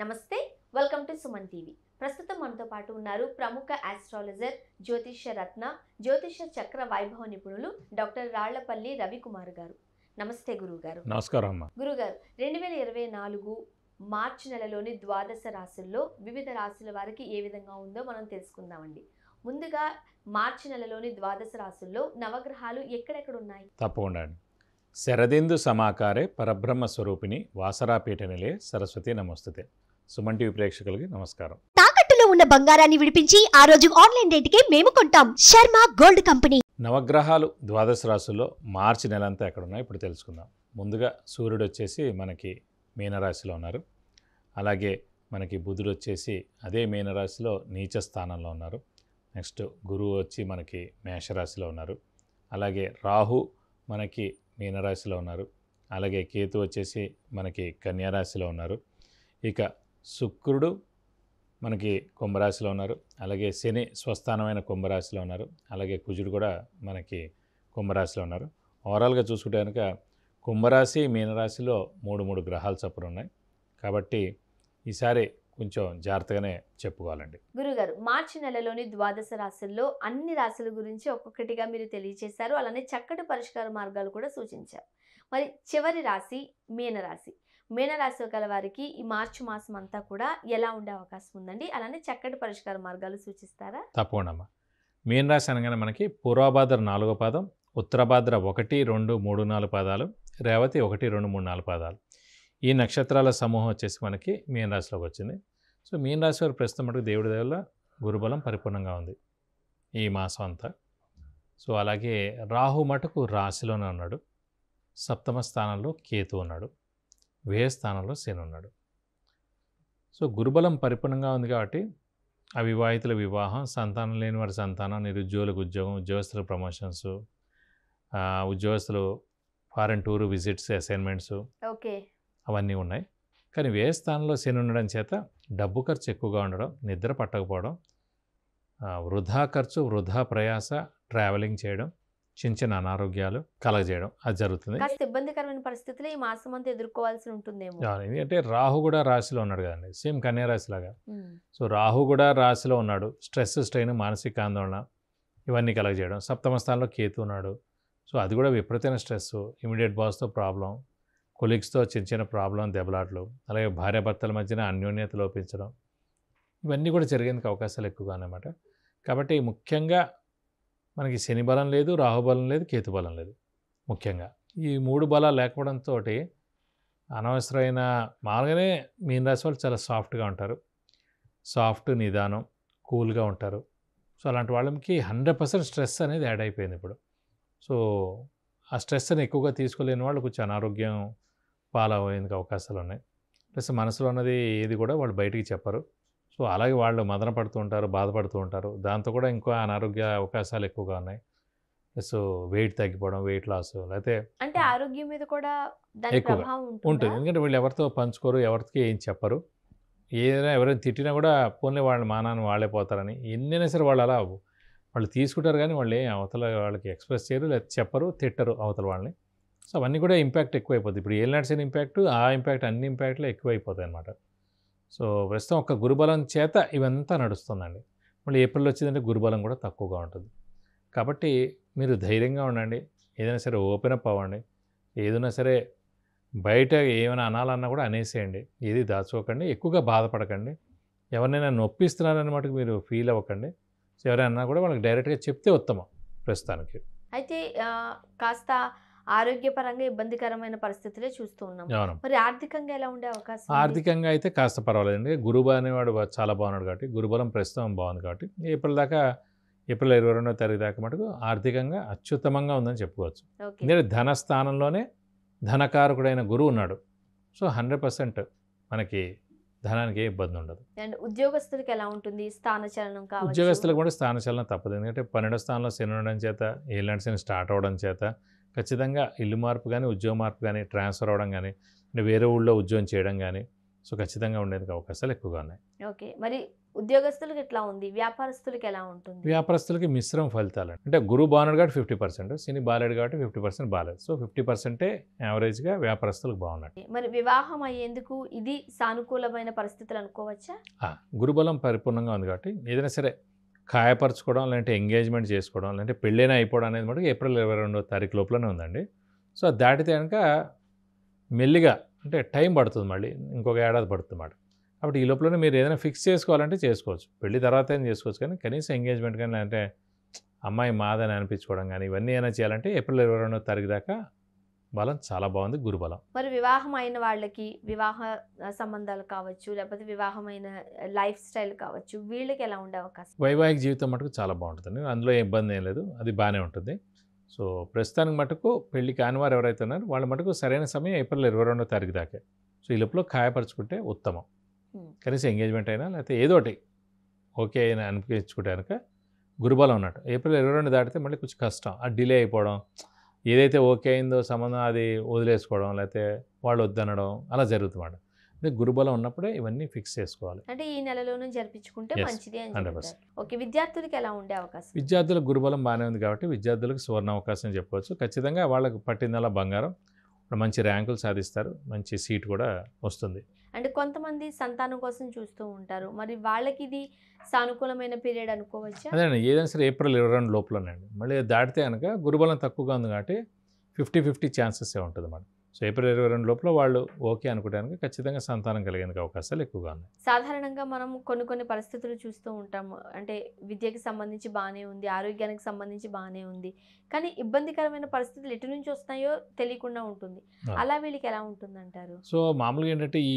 నమస్తే, welcome to Suman TV. ప్రస్తుతం మనతో పాటు ఉన్నారు ప్రముఖ ఆస్ట్రాలజర్, జ్యోతిష్య రత్న, జ్యోతిష్య చక్ర వైభవ నిపుణులు డాక్టర్ రాళ్లపల్లి రవికుమార్ గారు. నమస్తే గురుగారు. నమస్కారం అమ్మా. గురుగారు, 2024 మార్చి నెలలోని ద్వాదశ రాశుల్లో వివిధ రాశుల వారికి ఏ విధంగా ఉందో మనం తెలుసుకుందామండి. ముందుగా మార్చి నెలలోని ద్వాదశ రాశుల్లో నవగ్రహాలు ఎక్కడెక్కడ ఉన్నాయి? తప్పకుండా అండి. శరదిందు సమాకారే పరబ్రహ్మ స్వరూపిణి వాసరాపీఠ నిలే సరస్వతి నమస్తుతే. సుమన్ టీవీ ప్రేక్షకులకి నమస్కారం. తాకట్టులో ఉన్న బంగారాన్ని విడిపించి ఆ రోజు ఆన్లైన్ రేటుకే మేము కొంటాం. Sharma gold company. నవగ్రహాలు ద్వాదశ రాశుల్లో మార్చి నెలంతా ఎక్కడ ఉన్నాయో ఇప్పుడు తెలుసుకుందాం. ముందుగా సూర్యుడు వచ్చేసి మనకి మీనరాశిలో ఉన్నారు. అలాగే మనకి బుధుడు వచ్చేసి అదే మీనరాశిలో నీచ స్థానంలో ఉన్నారు. నెక్స్ట్ గురువు వచ్చి మనకి మేషరాశిలో ఉన్నారు. అలాగే రాహు మనకి మీనరాశిలో ఉన్నారు. అలాగే కేతు వచ్చేసి మనకి కన్యారాశిలో ఉన్నారు. ఇక శుక్రుడు మనకి కుంభరాశిలో ఉన్నారు. అలాగే శని స్వస్థానమైన కుంభరాశిలో ఉన్నారు. అలాగే కుజుడు కూడా మనకి కుంభరాశిలో ఉన్నారు. ఓవరాల్గా చూసుకుంటే కనుక కుంభరాశి మీనరాశిలో మూడు గ్రహాలు చొప్పున ఉన్నాయి. కాబట్టి ఈసారి కొంచెం జాగ్రత్తగానే చెప్పుకోవాలండి. గురుగారు, మార్చి నెలలోని ద్వాదశ రాశుల్లో అన్ని రాశుల గురించి ఒక్కొక్కటిగా మీరు తెలియచేశారు. అలానే చక్కటి పరిష్కార మార్గాలు కూడా సూచించారు. మరి చివరి రాశి మీనరాశి. మీనరాశి గల వారికి ఈ మార్చి మాసం అంతా కూడా ఎలా ఉండే అవకాశం ఉందండి? అలానే చక్కటి పరిష్కార మార్గాలు సూచిస్తారా? తప్పకుండా అమ్మా. మీనరాశి అనగానే మనకి పూర్వభాద్ర 4వ పాదం, ఉత్తరభాద్ర 1, 2, 3, 4 పాదాలు, రేవతి 1, 2, 3, 4 పాదాలు. ఈ నక్షత్రాల సమూహం వచ్చేసి మనకి మీనరాశిలోకి వచ్చింది. సో మీనరాశి వారు ప్రస్తుతం మటుకు దేవుడి వల్ల గురుబలం పరిపూర్ణంగా ఉంది ఈ మాసం అంతా. సో అలాగే రాహు మటుకు రాశిలోనే ఉన్నాడు. సప్తమ స్థానంలో కేతు ఉన్నాడు. వ్యయ స్థానంలో శని ఉన్నాడు. సో గురుబలం పరిపూర్ణంగా ఉంది కాబట్టి అవివాహితుల వివాహం, సంతానం లేని వారి సంతానం, నిరుద్యోగులకు ఉద్యోగం, ఉద్యోగస్తులకు ప్రమోషన్స్, ఉద్యోగస్తులు foreign tour visits, assignments, okay, అవన్నీ ఉన్నాయి. కానీ వ్యయ స్థానంలో శని ఉండడం చేత డబ్బు ఖర్చు ఎక్కువగా ఉండడం, నిద్ర పట్టకపోవడం, వృధా ఖర్చు, వృధా ప్రయాస, ట్రావెలింగ్ చేయడం, చిన్న అనారోగ్యాలు కలగజేయడం అది జరుగుతుంది. కాస్త ఇబ్బందికరమైన పరిస్థితులు ఈ మాసం అంతా ఎదుర్కోవాల్సి ఉంటుందేమో. ఎందుకంటే రాహు కూడా రాశిలో ఉన్నాడు కదండి, సేమ్ కన్యా రాశి లాగా. సో రాహు కూడా రాశిలో ఉన్నాడు. స్ట్రెస్, స్ట్రెయిన్, మానసిక ఆందోళన ఇవన్నీ కలగజేయడం. సప్తమ స్థానంలో కేతు ఉన్నాడు. సో అది కూడా విపరీతమైన స్ట్రెస్, ఇమీడియట్ బాస్తో ప్రాబ్లం, కొలీగ్స్తో చిన్న ప్రాబ్లం, దెబ్బలాట్లు, అలాగే భార్యాభర్తల మధ్యన అన్యోన్యత లోపించడం, ఇవన్నీ కూడా జరిగేందుకు అవకాశాలు ఎక్కువగా అన్నమాట. కాబట్టి ముఖ్యంగా మనకి శని బలం లేదు, రాహుబలం లేదు, కేతు బలం లేదు. ముఖ్యంగా ఈ 3 బలాలు లేకపోవడంతో అనవసరమైన మామూలుగానే మీనరాశి వాళ్ళు చాలా సాఫ్ట్గా ఉంటారు. సాఫ్ట్, నిదానం, కూల్గా ఉంటారు. సో అలాంటి వాళ్ళకి 100% స్ట్రెస్ అనేది యాడ్ అయిపోయింది ఇప్పుడు. సో ఆ స్ట్రెస్ని ఎక్కువగా తీసుకోలేని వాళ్ళు కొంచెం అనారోగ్యం పాలయ్యేందుకు అవకాశాలు ఉన్నాయి. ప్లస్ మనసులో ఉన్నది ఏది కూడా వాళ్ళు బయటికి చెప్పరు. సో అలాగే వాళ్ళు మదన పడుతూ ఉంటారు, బాధపడుతూ ఉంటారు. దాంతో కూడా ఇంకో అనారోగ్య అవకాశాలు ఎక్కువగా ఉన్నాయి. సో వెయిట్ తగ్గిపోవడం, వెయిట్ లాస్, లేకపోతే అంటే ఆరోగ్యం మీద కూడా దాని ఎక్కువగా ప్రభావం ఉంటుంది. ఎందుకంటే వీళ్ళు ఎవరితో పంచుకోరు, ఎవరికి ఏం చెప్పరు. ఏదైనా ఎవరైనా తిట్టినా కూడా పోన్లే వాళ్ళ మానాన్ని వాళ్ళే పోతారని ఎన్నైనా సరే వాళ్ళు తీసుకుంటారు. కానీ వాళ్ళు అవతల వాళ్ళకి ఎక్స్ప్రెస్ చేయరు, లేదా చెప్పరు, తిట్టరు అవతల వాళ్ళని. సో అవన్నీ కూడా ఇంపాక్ట్ ఎక్కువైపోతుంది. ఇప్పుడు ఏలినాడ్సిన ఇంపాక్ట్, ఆ ఇంపాక్ట్ అన్ని ఇంపాక్ట్లు ఎక్కువైపోతాయి అన్నమాట. సో ప్రస్తుతం ఒక గురుబలం చేత ఇవంతా నడుస్తుందండి. మళ్ళీ ఏప్రిల్ వచ్చిందంటే గురుబలం కూడా తక్కువగా ఉంటుంది. కాబట్టి మీరు ధైర్యంగా ఉండండి. ఏదైనా సరే ఓపెన్ అప్ అవ్వండి. ఏదైనా సరే బయట ఏమైనా అనాలన్నా కూడా అనేసేయండి. ఏది దాచుకోకండి, ఎక్కువగా బాధపడకండి. ఎవరినైనా నొప్పిస్తున్నారని మటుకు మీరు ఫీల్ అవ్వకండి. సో ఎవరైనా కూడా వాళ్ళకి డైరెక్ట్గా చెప్తే ఉత్తమం ప్రస్తుతానికి. అయితే కాస్త ఆరోగ్యపరంగా ఇబ్బందికరమైన పరిస్థితులే చూస్తూ ఉన్నాం. అవును. మరి ఆర్థికంగా ఎలా ఉండే అవకాశం ఉంది? ఆర్థికంగా అయితే కాస్త పర్వాలేదండి. గురువు అనేవాడు చాలా బాగున్నాడు కాబట్టి, గురుబలం ప్రస్తుతం బాగుంది కాబట్టి ఏప్రిల్ 22వ తారీఖు దాకా మటుకు ఆర్థికంగా అత్యుత్తమంగా ఉందని చెప్పుకోవచ్చు. ఓకే. ఎందుకంటే ధన స్థానంలోనే ధనకారకుడైన గురువు ఉన్నాడు. సో 100% మనకి ధనానికి ఏ ఇబ్బంది ఉండదు. అండ్ ఉద్యోగస్తులకి ఎలా ఉంటుంది? స్థానచలనం కావచ్చు. ఉద్యోగస్తులకు కూడా స్థానచలనం తప్పదు. ఎందుకంటే 12వ స్థానంలో శని ఉండడం చేత, ఏలినాటి శని స్టార్ట్ అవ్వడం చేత ఖచ్చితంగా ఇల్లు మార్పు కానీ, ఉద్యోగ మార్పు కానీ, ట్రాన్స్ఫర్ అవ్వడం కానీ, అంటే వేరే ఊళ్ళో ఉద్యోగం చేయడం కానీ, సో ఖచ్చితంగా ఉండేందుకు అవకాశాలు ఎక్కువగా ఉన్నాయి. ఓకే. మరి ఉద్యోగస్తులకు ఎట్లా ఉంది? వ్యాపారస్తులకు ఎలా ఉంటుంది? వ్యాపారస్తులకి మిశ్రమ ఫలితాలు అంటే గురువు బాగున్నాడు కాబట్టి 50%, శని బాలేడు కాబట్టి 50% బాలేదు. సో 50% యావరేజ్గా వ్యాపారస్తులకు బాగున్నాడు. మరి వివాహం అయ్యేందుకు ఇది సానుకూలమైన పరిస్థితులు అనుకోవచ్చా? గురుబలం పరిపూర్ణంగా ఉంది కాబట్టి ఏదైనా సరే ఖాయపరచుకోవడం, లేదంటే ఎంగేజ్మెంట్ చేసుకోవడం, లేదంటే పెళ్ళైనా అయిపోవడం అనేది మటుకు ఏప్రిల్ 22వ తారీఖు లోపలనే ఉందండి. సో అది దాటితే కనుక మెల్లిగా అంటే టైం పడుతుంది, మళ్ళీ ఇంకొక ఏడాది పడుతుంది అన్నమాట. కాబట్టి ఈ లోపలనే మీరు ఏదైనా ఫిక్స్ చేసుకోవాలంటే చేసుకోవచ్చు, పెళ్లి తర్వాత అయినా చేసుకోవచ్చు. కానీ కనీసం ఎంగేజ్మెంట్ కానీ లేదంటే అమ్మాయి మాదని అనిపించుకోవడం కానీ ఇవన్నీ ఏమైనా చేయాలంటే ఏప్రిల్ 22వ తారీఖు దాకా బలం చాలా బాగుంది, గురుబలం. మరి వివాహం అయిన వాళ్ళకి వివాహ సంబంధాలు కావచ్చు, లేకపోతే వివాహమైన లైఫ్ స్టైల్ కావచ్చు, వీళ్ళకి ఎలా ఉండే అవకాశం? వైవాహిక జీవితం మటుకు చాలా బాగుంటుంది, అందులో ఏ ఇబ్బంది ఏం లేదు, అది బాగానే ఉంటుంది. సో ప్రస్తుతానికి మటుకు పెళ్లి కాని వారు ఎవరైతే ఉన్నారో వాళ్ళ మటుకు సరైన సమయం ఏప్రిల్ 22వ తారీఖు దాకే. సో ఈ లోపల ఖాయపరచుకుంటే ఉత్తమం. కనీసం ఎంగేజ్మెంట్ అయినా లేకపోతే ఏదో ఒకటి ఓకే అయినా అనిపించుకుంటే కనుక గురుబలం ఉన్నట్టు. ఏప్రిల్ 22 దాటితే మళ్ళీ కొంచెం కష్టం, అది డిలే అయిపోవడం, ఏదైతే ఓకే అయిందో సంబంధం అది వదిలేసుకోవడం, లేకపోతే వాళ్ళు వద్దనడం అలా జరుగుతుందన్నమాట. గురుబలం ఉన్నప్పుడే ఇవన్నీ ఫిక్స్ చేసుకోవాలి. అంటే ఈ నెలలోనే జరిపించుకుంటే మంచిది అని 100%. ఓకే. విద్యార్థులకు ఎలా ఉండే అవకాశం? విద్యార్థులకు గురుబలం బాగానే ఉంది కాబట్టి విద్యార్థులకు సువర్ణ అవకాశం చెప్పవచ్చు. ఖచ్చితంగా వాళ్ళకు పట్టిందల్లా బంగారం, మంచి ర్యాంకులు సాధిస్తారు, మంచి సీట్ కూడా వస్తుంది. అంటే కొంతమంది సంతానం కోసం చూస్తూ ఉంటారు, మరి వాళ్ళకి ఇది సానుకూలమైన పీరియడ్ అనుకోవచ్చా? అదేనండి, ఏదైనా సరే ఏప్రిల్ 22 లోపలనండి. మళ్ళీ దాటితే కనుక గురుబలం తక్కువగా ఉంది కాబట్టి 50-50 ఛాన్సెస్ ఉంటుంది అన్నమాట. సో ఏప్రిల్ 22 లోపల వాళ్ళు ఓకే అనుకోవడానికి ఖచ్చితంగా సంతానం కలిగేందుకు అవకాశాలు ఎక్కువగా ఉన్నాయి. సాధారణంగా మనం కొన్ని పరిస్థితులు చూస్తూ ఉంటాము. అంటే విద్యకి సంబంధించి బాగానే ఉంది, ఆరోగ్యానికి సంబంధించి బాగానే ఉంది, కానీ ఇబ్బందికరమైన పరిస్థితులు ఎటు నుంచి వస్తాయో తెలియకుండా ఉంటుంది. అలా వీళ్ళకి ఎలా ఉంటుంది అంటారు? సో మామూలుగా ఏంటంటే ఈ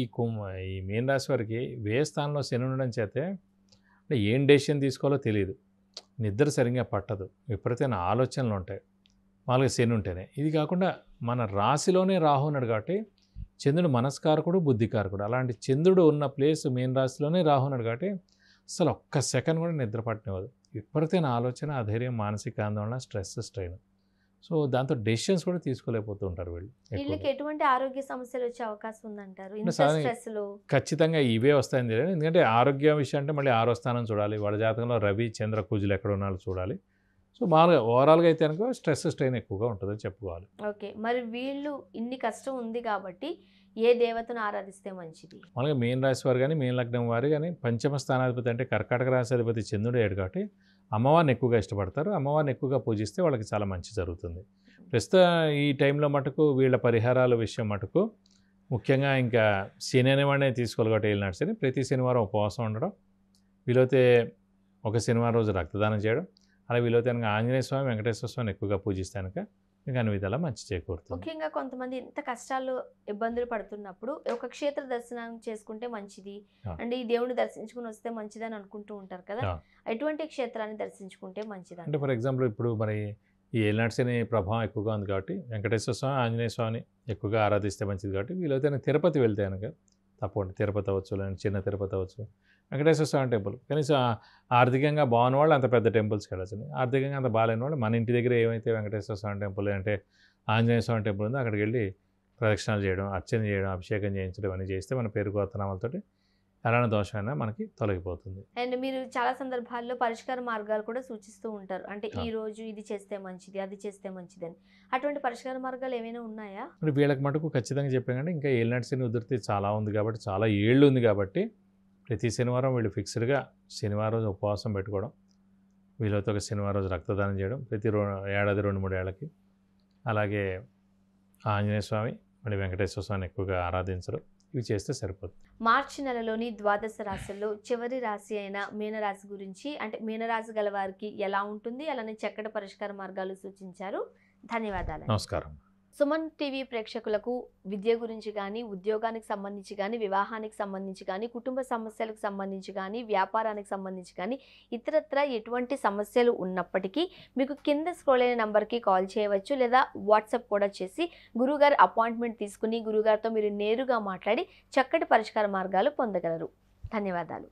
మీన రాశి వారికి వ్యయ స్థానంలో శని ఉండడం చేతే అంటే ఏం డెసిషన్ తీసుకోవాలో తెలియదు, నిద్ర సరిగ్గా పట్టదు, విపరీతమైన ఆలోచనలు ఉంటాయి మామూలుగా శని ఉంటేనే. ఇది కాకుండా మన రాశిలోనే రాహు ఉన్నాడు కాబట్టి చంద్రుడు మనస్కారకుడు, బుద్ధికారకుడు. అలాంటి చంద్రుడు ఉన్న ప్లేస్ మీన రాశిలోనే రాహు ఉన్నాడు కాబట్టి అసలు ఒక్క సెకండ్ కూడా నిద్ర పట్టనివ్వదు. విపరీతమైన ఆలోచన, అధైర్యం, మానసిక ఆందోళన, స్ట్రెస్, స్ట్రెయిన్. సో దాంతో డెసిషన్స్ కూడా తీసుకోలేకపోతూ ఉంటారు వీళ్ళు. వీళ్ళకి ఎటువంటి ఆరోగ్య సమస్యలు వచ్చే అవకాశం ఉందంటారు? ఖచ్చితంగా ఇవే వస్తాయని తెలియదు. ఎందుకంటే ఆరోగ్య విషయం అంటే మళ్ళీ 6వ స్థానం చూడాలి, వాళ్ళ జాతకంలో రవి, చంద్ర, కుజులు ఎక్కడ ఉన్నారో చూడాలి. సో మామూలుగా ఓవరాల్గా అయితే అనుకో స్ట్రెస్, స్ట్రెయిన్ ఎక్కువగా ఉంటుందని చెప్పుకోవాలి. ఓకే. మరి వీళ్ళు ఇన్ని కష్టం ఉంది కాబట్టి ఏ దేవతను ఆరాధిస్తే మంచిది? మామూలుగా మీన రాశి వారు కానీ మీన లగ్నం వారు కానీ పంచమ స్థానాధిపతి అంటే కర్కాటక రాశి అధిపతి చంద్రుడు ఏడు కాబట్టి అమ్మవారిని ఎక్కువగా ఇష్టపడతారు. అమ్మవారిని ఎక్కువగా పూజిస్తే వాళ్ళకి చాలా మంచి జరుగుతుంది. ప్రస్తుతం ఈ టైంలో మటుకు వీళ్ళ పరిహారాల విషయం మటుకు ముఖ్యంగా ఇంకా శని అనేవాడినే తీసుకోవాలి కాబట్టి ఏలినాడు శని. ప్రతి శనివారం ఉపవాసం ఉండడం, వీలైతే ఒక శనివారం రోజు రక్తదానం చేయడం, అలా వీలైతే కనుక ఆంజనేయ స్వామి, వెంకటేశ్వర స్వామిని ఎక్కువగా పూజిస్తే కనుక ఇంకా అన్ని విధాలా మంచి చేకూరుతుంది. ముఖ్యంగా కొంతమంది ఇంత కష్టాలు ఇబ్బందులు పడుతున్నప్పుడు ఒక క్షేత్ర దర్శనం చేసుకుంటే మంచిది, అంటే ఈ దేవుని దర్శించుకుని వస్తే మంచిది అని అనుకుంటూ ఉంటారు కదా, ఎటువంటి క్షేత్రాన్ని దర్శించుకుంటే మంచిది? అంటే ఫర్ ఎగ్జాంపుల్ ఇప్పుడు మరి ఈ ఏలినాడు శని ప్రభావం ఎక్కువగా ఉంది కాబట్టి వెంకటేశ్వర స్వామి, ఆంజనేయ స్వామిని ఎక్కువగా ఆరాధిస్తే మంచిది కాబట్టి వీలైతే తిరుపతి వెళ్తే కనుక తప్పకుండా తిరుపతి అవ్వచ్చు, లేదంటే చిన్న తిరుపతి అవ్వచ్చు, వెంకటేశ్వర స్వామి టెంపుల్. కనీసం ఆర్థికంగా బాగున్న వాళ్ళు అంత పెద్ద టెంపుల్స్కి వెళ్ళచ్చు. ఆర్థికంగా అంత బాగాలేని వాళ్ళు మన ఇంటి దగ్గర ఏమైతే వెంకటేశ్వర స్వామి టెంపుల్ అంటే ఆంజనేయ స్వామి టెంపుల్ ఉందో అక్కడికి వెళ్ళి ప్రదక్షిణాలు చేయడం, అర్చన చేయడం, అభిషేకం చేయించడం అన్నీ చేస్తే మన పేరు గోత్రనామాలతోటి ఎలాంటి దోషమైనా మనకి తొలగిపోతుంది. అండ్ మీరు చాలా సందర్భాల్లో పరిష్కార మార్గాలు కూడా సూచిస్తూ ఉంటారు, అంటే ఈ రోజు ఇది చేస్తే మంచిది, అది చేస్తే మంచిది అని. అటువంటి పరిష్కార మార్గాలు ఏమైనా ఉన్నాయా? మరి వీళ్ళకి మటుకు ఖచ్చితంగా చెప్పాను, ఇంకా ఏలినాటి శని ఉధృతి చాలా ఉంది కాబట్టి, చాలా ఏళ్ళు ఉంది కాబట్టి ప్రతి శనివారం వీళ్ళు ఫిక్స్డ్గా శనివారం రోజు ఉపవాసం పెట్టుకోవడం, వీళ్ళతో ఒక శనివారం రోజు రక్తదానం చేయడం, ప్రతి ఏడాది 2-3 ఏళ్ళకి. అలాగే ఆంజనేయ స్వామి మళ్ళీ వెంకటేశ్వర స్వామిని ఎక్కువగా ఆరాధించడం, ఇవి చేస్తే సరిపోతుంది. మార్చి నెలలోని ద్వాదశ రాశుల్లో చివరి రాశి అయిన మీనరాశి గురించి, అంటే మీనరాశి గల వారికి ఎలా ఉంటుంది, అలానే చక్కటి పరిష్కార మార్గాలు సూచించారు. ధన్యవాదాలు. నమస్కారం. సుమన్ టీవీ ప్రేక్షకులకు విద్య గురించి కానీ, ఉద్యోగానికి సంబంధించి కానీ, వివాహానికి సంబంధించి కానీ, కుటుంబ సమస్యలకు సంబంధించి కానీ, వ్యాపారానికి సంబంధించి కానీ, ఇతరత్ర ఎటువంటి సమస్యలు ఉన్నప్పటికీ మీకు కింద స్క్రోల్ అయిన నంబర్కి కాల్ చేయవచ్చు, లేదా వాట్సాప్ కూడా చేసి గురువుగారి అపాయింట్మెంట్ తీసుకుని గురువుగారితో మీరు నేరుగా మాట్లాడి చక్కటి పరిష్కార మార్గాలు పొందగలరు. ధన్యవాదాలు.